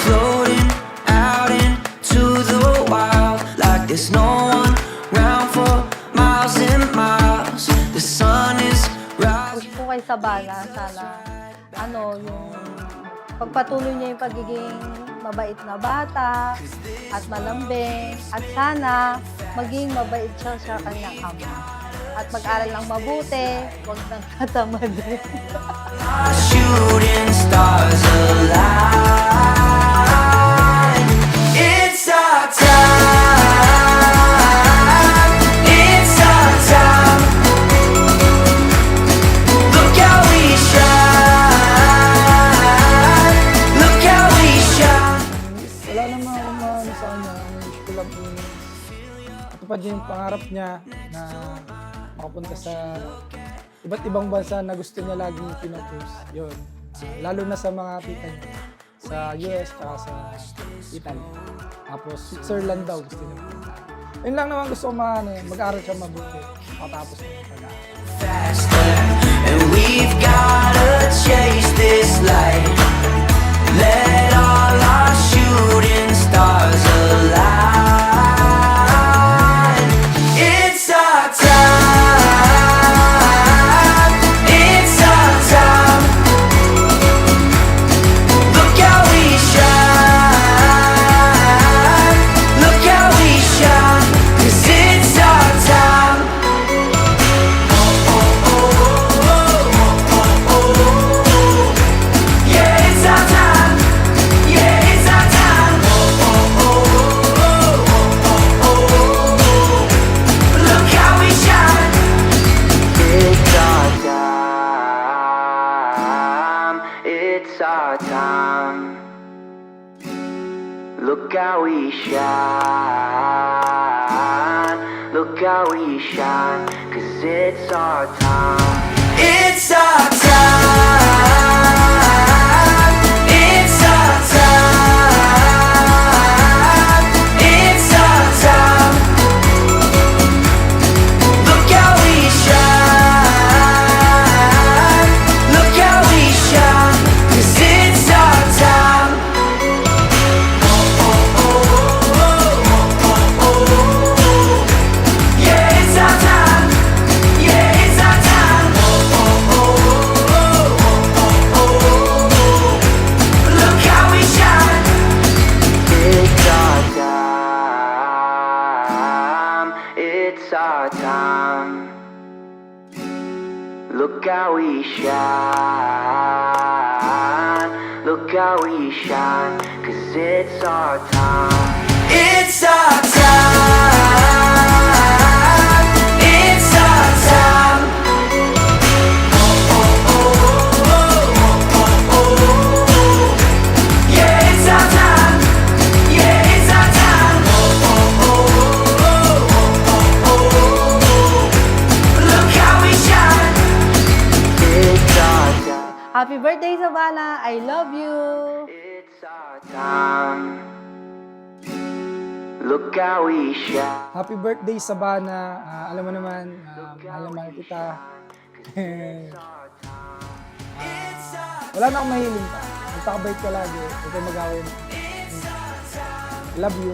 Floating out into the wild, like there's no one round for miles and miles. The sun is rising. Gusto ko kay Sabana, sana, yung pagpatuloy niya yung pagiging mabait na bata at malambing. At sana, maging mabait siya sa kanyang ama. At mag-aral ng mabuti, huwag nang tatamad rin. Shooting stars align. It's our time. It's our time. Look how we shine. Look how we shine. Wala namang ano sa kanya. Ang wish ko lang is matupad niya yung pangarap niya na makapunta sa iba't ibang bansa na gusto niya laging pinopost. Yun. Lalo na sa mga tita niya. Sa US at sa Italy. Tapos Switzerland daw gusto niya pumunta. Yun lang naman gusto ko mag-aaral siya mabuti. Matapos na yung pag-aaral. Faster, and we've gotta chase this light. Let all our shooting stars align. It's our time. It's our time. Look how we shine. Look how we shine. 'Cause it's our time. Yeah, it's our time. Yeah, it's our time. Look how we shine. It's our time. It's our time. Look how we shine. Look how we shine. 'Cause it's our time. It's our time. It's our time. It's our time. Look how we shine. Look how we shine. 'Cause it's our time. Yeah, it's our time. Yeah, it's our time. Look how we shine. It's our time. It's our time. Look how we shine. Look how we shine. 'Cause it's our time. It's our time. It's our time. Yeah, it's our time. Yeah, it's our time. Look how we shine. It's our time. Happy birthday, Sabana! I love you! It's our time. Look how we shine. Happy birthday, Sabana. Alam mo naman, mahal na mahal kita. Wala na akong mahiling pa. Magpakabait ka lagi. Huwag kayo mag-awin. Love you.